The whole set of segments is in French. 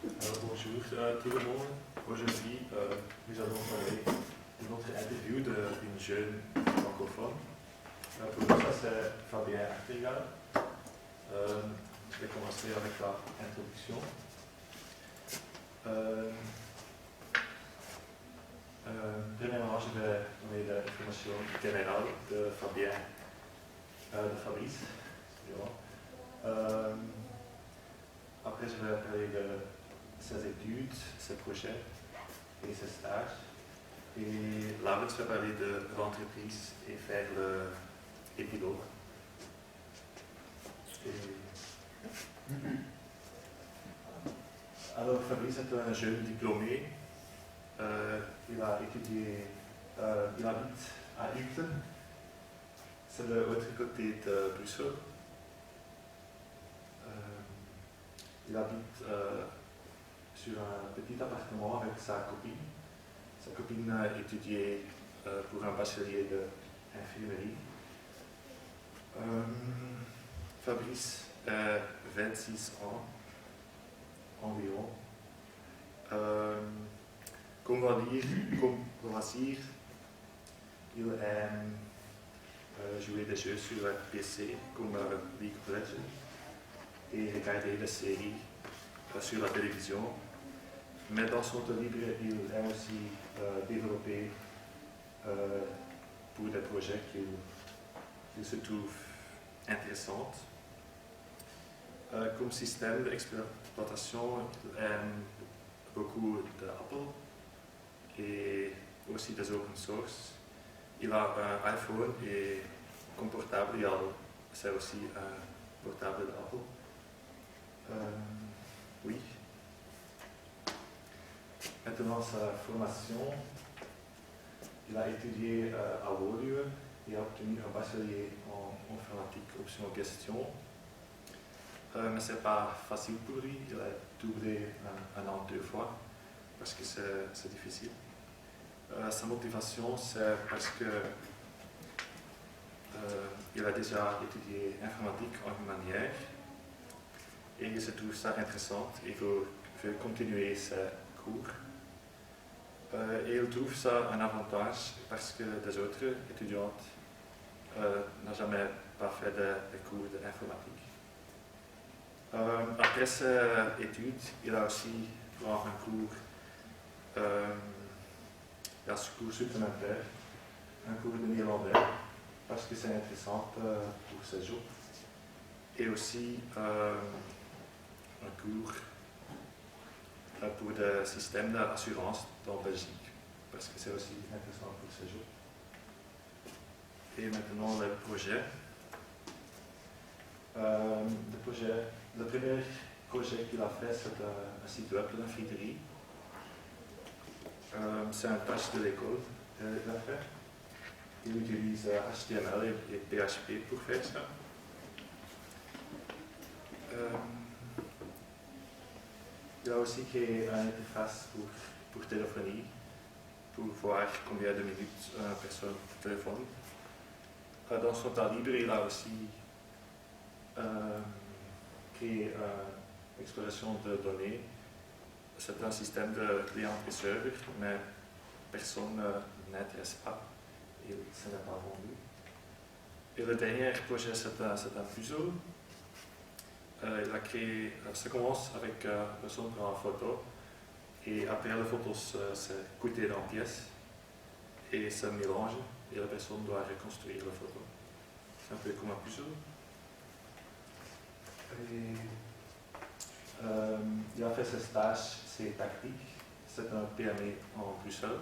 Bonjour tout le monde. Aujourd'hui, nous allons parler de notre interview d'une jeune francophone. Pour nous, ça c'est Fabien Artegal. Je vais commencer avec l'introduction. Premièrement, je vais donner l'information générale de Fabien, de Fabrice. Après, je vais parler de ses études, ses projets et ses stages. Et Laurens va parler de l'entreprise et faire l'épilogue. Alors, Fabrice est un jeune diplômé. Il a étudié, il habite à Uten. C'est de l'autre côté de Bruxelles. Il habite sur un petit appartement avec sa copine. Sa copine a étudié pour un bachelier d'infirmerie. Fabrice a 26 ans environ. Comme loisir, il aime jouer des jeux sur le PC comme League of Legends et regarder des séries sur la télévision. Mais dans son temps libre, il aime aussi développer pour des projets qu'il se trouve intéressants. Comme système d'exploitation, il aime beaucoup d'Apple et aussi des open source. Il a un iPhone et comme portable, c'est aussi un portable d'Apple. Oui. Maintenant, sa formation, il a étudié à Woluwe et a obtenu un bachelier en informatique option gestion. Mais ce n'est pas facile pour lui, il a doublé un an 2 fois parce que c'est difficile. Sa motivation, c'est parce que il a déjà étudié informatique en humanière et il se trouve ça intéressant et veut continuer ses cours. Et il trouve ça un avantage parce que des autres étudiantes n'ont jamais pas fait des cours d'informatique. Après ses études, il a aussi pris un cours supplémentaire, un cours de néerlandais, parce que c'est intéressant pour ses jours. Et aussi un cours pour des systèmes d'assurance dans Belgique, parce que c'est aussi intéressant pour ces jours. Et maintenant le projet. Le premier projet qu'il a fait, c'est un site web de la friperie. C'est un tâche de l'école qu'il a fait. Il utilise HTML et PHP pour faire ça. Il a aussi créé une interface pour téléphonie, pour voir combien de minutes une personne téléphone. Dans son temps libre, il a aussi créé une exploration de données. C'est un système de client et serveur, mais personne n'intéresse pas et ça n'est pas vendu. Et le dernier projet, c'est un puzzle. Il a créé, ça commence avec une personne prend une photo et après les photos c'est coupé en pièces et ça mélange et la personne doit reconstruire la photo. C'est un peu comme un puzzle. Et, il a fait ce stage, c'est tactique, c'est un PME en Bruxelles.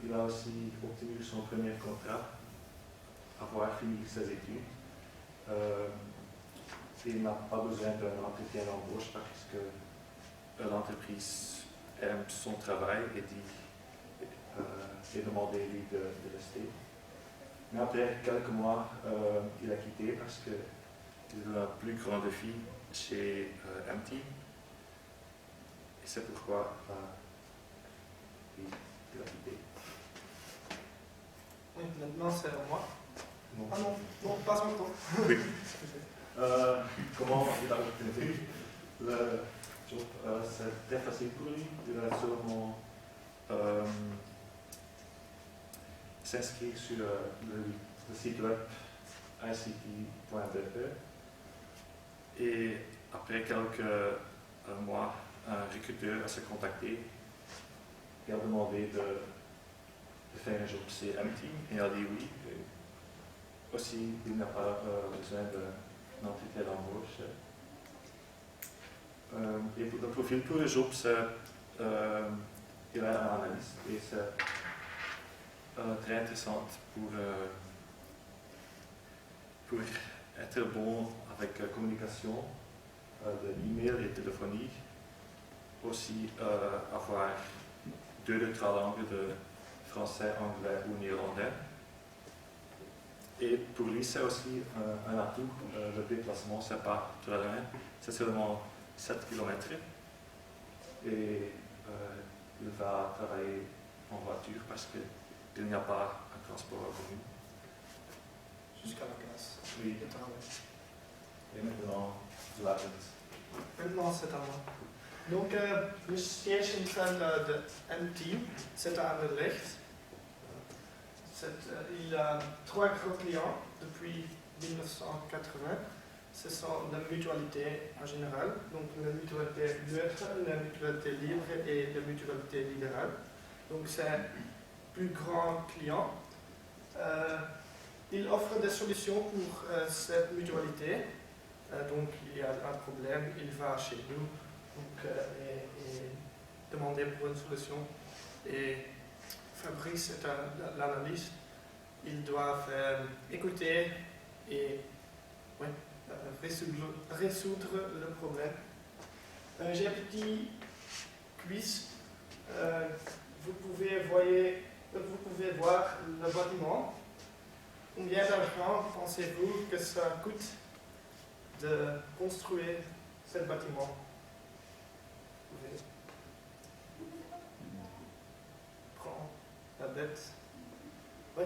Il a aussi obtenu son premier contrat, avoir fini ses études. Il n'a pas besoin d'un entretien d'embauche parce que l'entreprise aime son travail et demandé-lui de rester. Mais après quelques mois, il a quitté parce qu'il veut un plus grand défi chez MT. Et c'est pourquoi il a quitté. Oui, maintenant c'est à moi. Non. Ah non, non, pas son temps. Oui. Comment il a obtenu le job, c'est très facile pour lui. Il a seulement s'inscrire sur le site web ict.be et après quelques mois, un recruteur a se contacté et a demandé de faire un job chez M-Team et il a dit oui. Et aussi, il n'a pas besoin d'un entretien d'embauche. Et pour le profil pour le job, c'est il est un analyste et c'est très intéressant pour être bon avec la communication de e-mail et téléphonie. Aussi avoir 2 ou 3 langues de français, anglais ou néerlandais. Et pour lui, c'est aussi un atout. Le déplacement, c'est pas très loin, c'est seulement 7 km. Et il va travailler en voiture parce qu'il n'y a pas un transport en commun. Jusqu'à la classe. Oui. Et maintenant, Maintenant, c'est à moi. Donc, le siège central de M-Team, c'est à Anderlecht. Il a 3 gros clients depuis 1980. Ce sont la mutualité en général, donc la mutualité neutre, la mutualité libre et la mutualité libérale. Donc, c'est un plus grand client. Il offre des solutions pour cette mutualité. Donc, il y a un problème, il va chez nous et demander pour une solution. Et Fabrice est l'analyste. Il doit écouter et résoudre le problème. J'ai un petit quiz. Vous pouvez voir le bâtiment. Combien d'argent pensez-vous que ça coûte de construire ce bâtiment? Vous pouvez prendre la dette. Oui.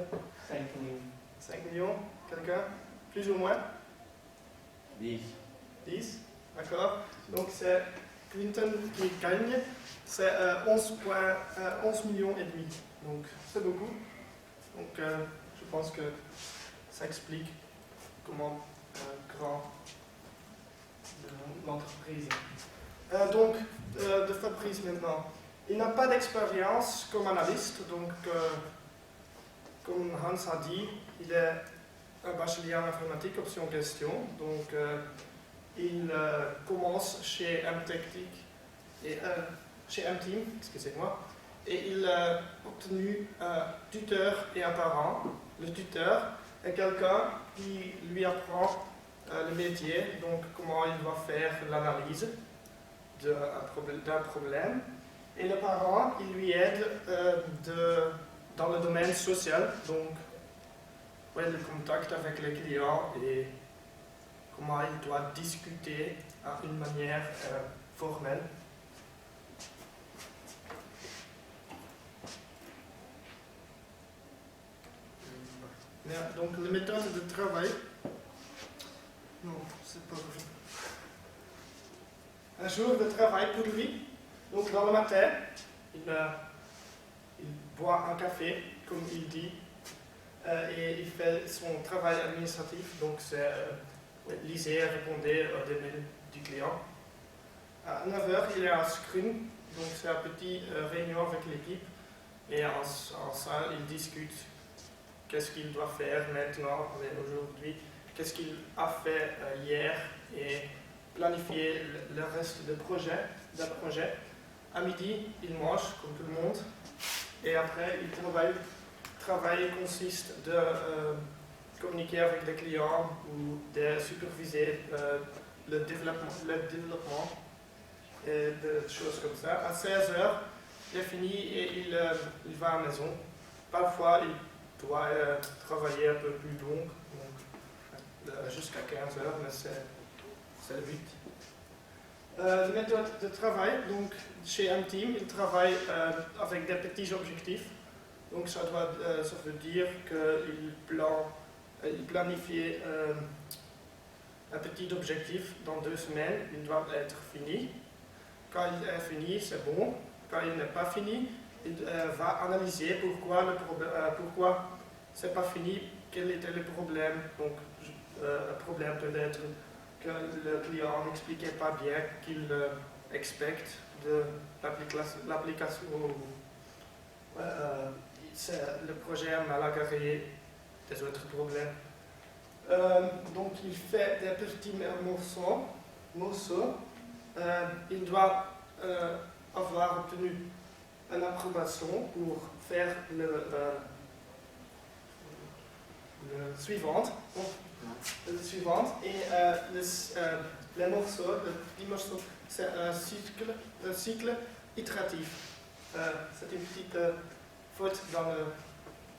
5 millions. 5 millions. Quelqu'un? Plus ou moins? 10. 10. D'accord. Donc c'est Clinton qui gagne. C'est 11 millions et demi. Donc c'est beaucoup. Donc je pense que ça explique comment grand l'entreprise. Donc, de Fabrice maintenant. Il n'a pas d'expérience comme analyste, donc comme Hans a dit, il est un bachelier en informatique, option question. Donc, il commence chez chez M-Team, excusez-moi, et il a obtenu un tuteur et un parent. Le tuteur est quelqu'un qui lui apprend le métier, donc comment il doit faire l'analyse d'un problème. Et le parent, il lui aide dans le domaine social, donc le contact avec les clients et comment il doit discuter d'une manière formelle. Donc, la méthode de travail. Non, c'est pas vrai. Un jour de travail pour lui. Donc, dans le matin, il boit un café, comme il dit, et il fait son travail administratif. Donc, c'est liser, répondre aux mails du client. À 9h, il est à Scrum. Donc, c'est une petite réunion avec l'équipe. Et en salle, il discute. Qu'est-ce qu'il doit faire maintenant, aujourd'hui, qu'est-ce qu'il a fait hier et planifier le reste d'un projet. À midi, il mange comme tout le monde et après, il travail consiste de communiquer avec les clients ou de superviser le développement et des choses comme ça. À 16h, il est fini et il va à la maison. Parfois, il doit travailler un peu plus long, jusqu'à 15h, mais c'est le but. La méthode de travail, donc chez M-Team, il travaille avec des petits objectifs. Donc ça veut dire qu'il planifie un petit objectif dans 2 semaines, il doit être fini. Quand il est fini, c'est bon. Quand il n'est pas fini, il va analyser pourquoi c'est pas fini, quel était le problème. Donc, le problème peut être que le client n'expliquait pas bien qu'il expecte de l'application. Le projet a mal agarré, des autres problèmes. Donc il fait des petits morceaux. Il doit avoir obtenu une approbation pour faire le suivant. Et les morceaux, c'est un cycle itératif. C'est une petite faute dans le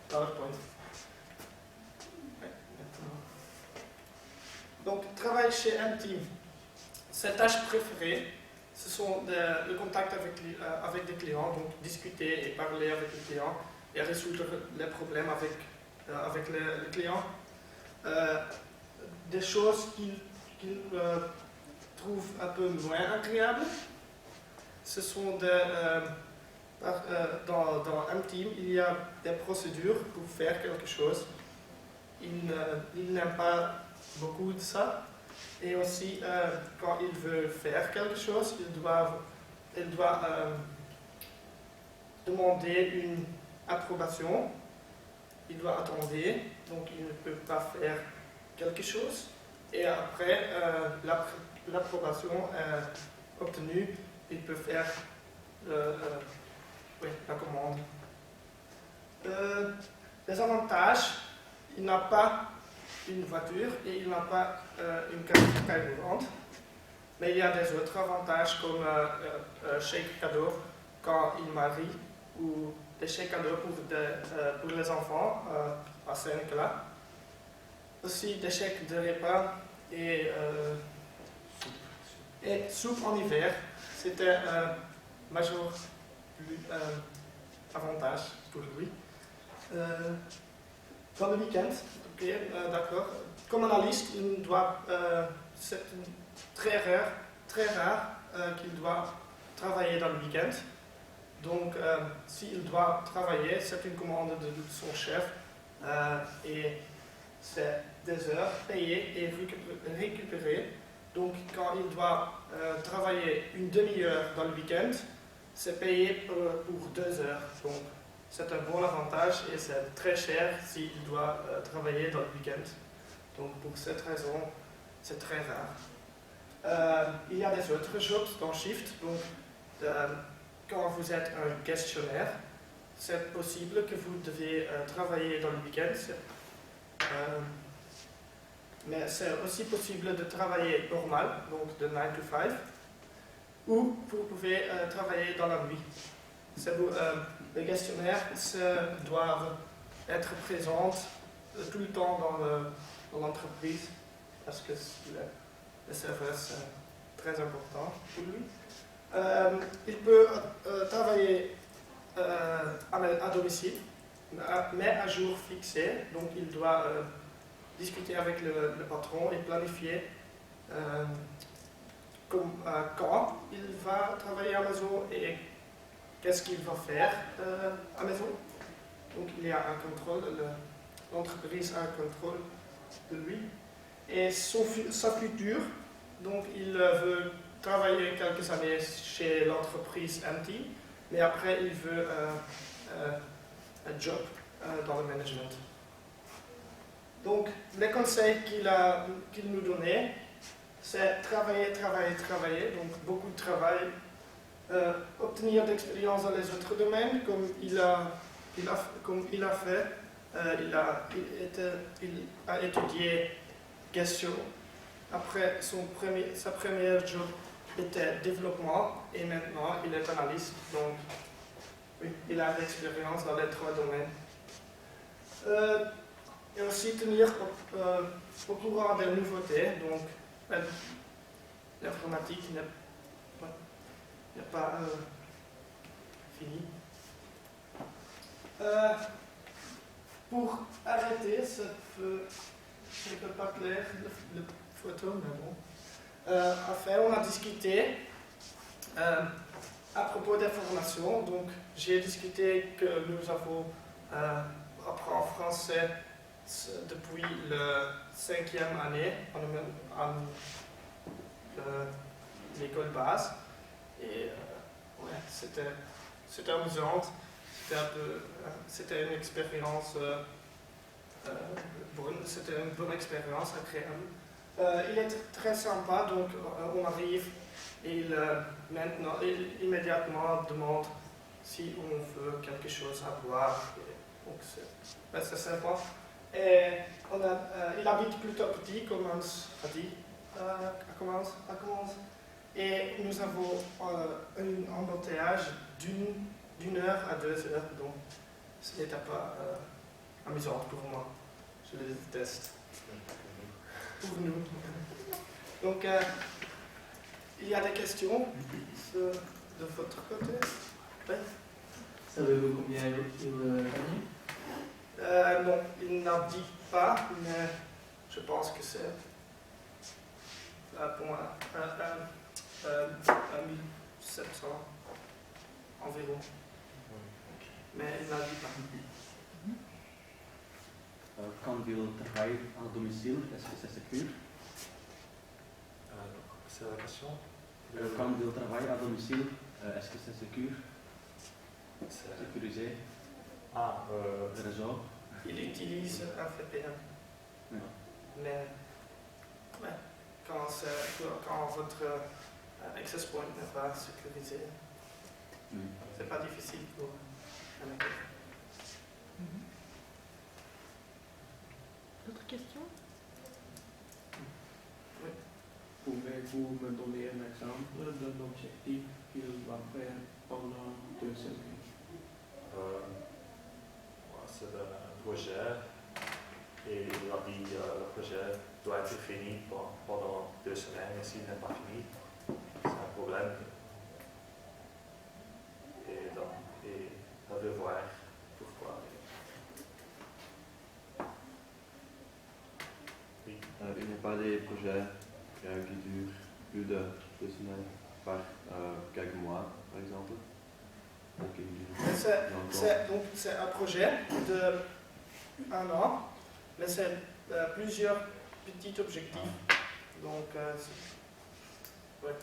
PowerPoint. Donc, travail chez un team. Ses tâches préférées, ce sont le contact avec des clients, donc discuter et parler avec les clients et résoudre les problèmes avec les clients. Des choses qu'il trouve un peu moins agréables, ce sont dans un team, il y a des procédures pour faire quelque chose. Il n'aime pas beaucoup de ça. Et aussi, quand il veut faire quelque chose, il doit demander une approbation. Il doit attendre, donc il ne peut pas faire quelque chose. Et après, l'approbation est obtenue, il peut faire la commande. Les avantages, il n'a pas une voiture et il n'a pas une carte carburante. Mais il y a des autres avantages comme chèque cadeau quand il marie ou des chèques cadeaux pour les enfants à Saint-Nicolas. Aussi des chèques de repas et soupe en hiver. C'était un majeur avantage pour lui. Dans le week-end, ok, d'accord. Comme analyste, c'est très rare qu'il doit travailler dans le week-end. Donc, s'il doit travailler, c'est une commande de son chef et c'est des heures payées et récupérées. Donc, quand il doit travailler une demi-heure dans le week-end, c'est payé pour 2 heures. Donc, c'est un bon avantage et c'est très cher s'il doit travailler dans le week-end. Donc, pour cette raison, c'est très rare. Il y a des autres jobs dans Shift. Donc, quand vous êtes un gestionnaire, c'est possible que vous devez travailler dans le week-end. Mais c'est aussi possible de travailler normal, donc de 9 to 5, ou vous pouvez travailler dans la nuit. Les gestionnaires doivent être présents tout le temps dans l'entreprise parce que le serveur c'est très important pour lui. Il peut travailler à domicile, mais à jour fixé, donc il doit discuter avec le patron et planifier quand il va travailler à la maison et qu'est-ce qu'il va faire à la maison. Donc il y a un contrôle, l'entreprise a un contrôle de lui. Et sa future, donc il veut travailler quelques années chez l'entreprise MT, mais après il veut un job dans le management. Donc les conseils qu'il nous donnait, c'est travailler, donc beaucoup de travail, obtenir d'expérience dans les autres domaines, comme il a fait. Il a étudié gestion. Après, sa première job était développement et maintenant il est analyste. Donc, oui, il a de l'expérience dans les 3 domaines. Et aussi tenir au courant des nouveautés. Donc, l'informatique n'est pas fini. Pour arrêter, ce n'est pas clair, il photo, mais bon. Enfin, on a discuté à propos des formations. Donc, j'ai discuté que nous avons appris en français depuis la 5e année en l'école base. Et ouais, c'était amusant. C'était une expérience bonne. C'était une bonne expérience, agréable. Il est très sympa, donc on arrive et il immédiatement demande si on veut quelque chose à boire. Et donc c'est sympa. Et il habite plutôt petit, comme on a dit, à commence. Et nous avons un embouteillage d'une heure à 2 heures, donc ce n'était pas amusant pour moi. Je le déteste. Pour nous. Donc, il y a des questions de votre côté? Oui. Savez-vous combien il gagne? Non, il n'a dit pas, mais je pense que c'est pour moi 1700 environ. Mais il n'a dit pas. Quand il travaille à domicile, est-ce que c'est sécur? C'est la question. Quand il travaille à domicile, est-ce que c'est sécur? Sécurisé? Réseau? Il utilise un VPN. Oui. Mais ouais, quand votre access point n'est pas sécurisé, c'est pas difficile pour un hacker. D'autres questions? Oui. Pouvez-vous me donner un exemple d'un objectif qu'il va faire pendant 2 semaines? C'est un projet et il a dit le projet doit être fini pendant 2 semaines et s'il n'est pas fini, c'est un problème. Et donc, on veut voir pourquoi. Oui. Il n'y a pas des projets qui durent plus de 2 semaines par quelques mois, par exemple? C'est un projet de 1 an, mais c'est plusieurs petits objectifs. Donc, ouais.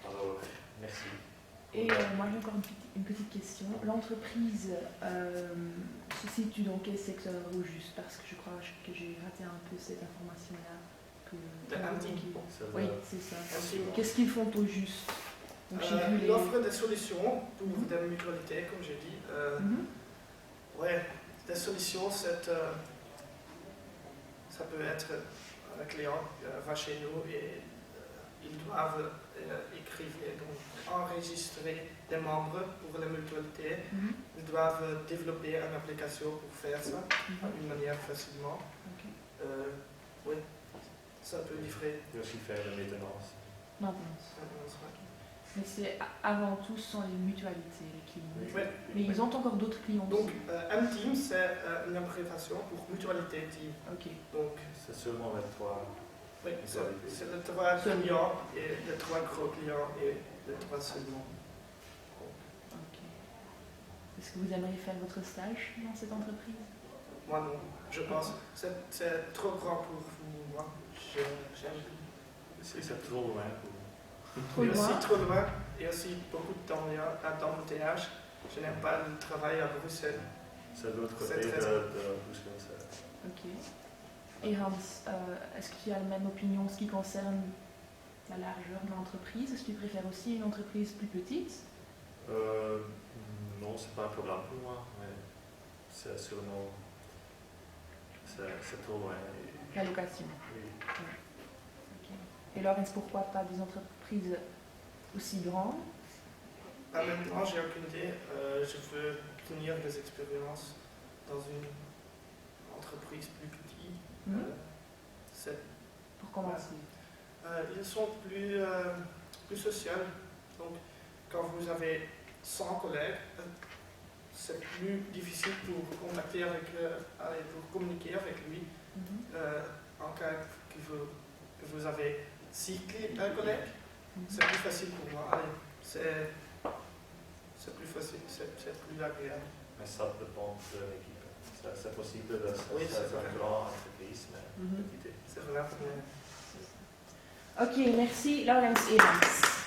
Alors, merci. Et moi j'ai encore une petite question. L'entreprise se situe dans quel secteur au juste? Parce que je crois que j'ai raté un peu cette information-là. Oui, c'est ça. Qu'est-ce qu'ils font au juste? Il offre des solutions pour des mutualités, comme j'ai dit. Ouais, des solutions, ça peut être un client va chez nous et ils doivent écrire, donc enregistrer des membres pour la mutualité. Ils doivent développer une application pour faire ça d'une manière facilement. Oui, ça peut livrer. Et aussi faire la maintenance. Mais c'est avant tout ce sont les mutualités, les clients. Oui. Mais ils ont encore d'autres clients. Donc, M-Team, c'est une abréviation pour mutualité team. Ok. Donc, c'est seulement les 3. Oui, c'est les 3 clients et les 3 gros clients et les 3 seulement. Ok. Est-ce que vous aimeriez faire votre stage dans cette entreprise? Moi non, je pense. C'est trop grand pour moi. J'aime. C'est trop loin pour Trop et loin. aussi trop loin et aussi beaucoup d'embouteillage. Je n'aime pas le travail à Bruxelles. C'est de l'autre côté C'est de très Bruxelles. Ok. Et Hans, est-ce que tu as la même opinion en ce qui concerne la largeur de l'entreprise? Est-ce que tu préfères aussi une entreprise plus petite? Non, c'est pas un problème pour moi, mais c'est sûrement. C'est trop loin. La location. Oui. Ok. Et Laurence, pourquoi pas des entreprises aussi grandes? Maintenant, j'ai aucune idée. Je veux obtenir des expériences dans une entreprise plus petite. Pour commencer. Ils sont plus sociaux. Donc, quand vous avez 100 collègues, c'est plus difficile pour contacter pour communiquer avec lui. En cas que vous avez 6 collègues, c'est plus facile pour moi. Allez, c'est plus facile, c'est plus agréable. Mais ça dépend de l'équipe. C'est possible de Oui, c'est faire vrai. une grande entreprise, mais petite. C'est vrai. Ok, merci Laurens Evans.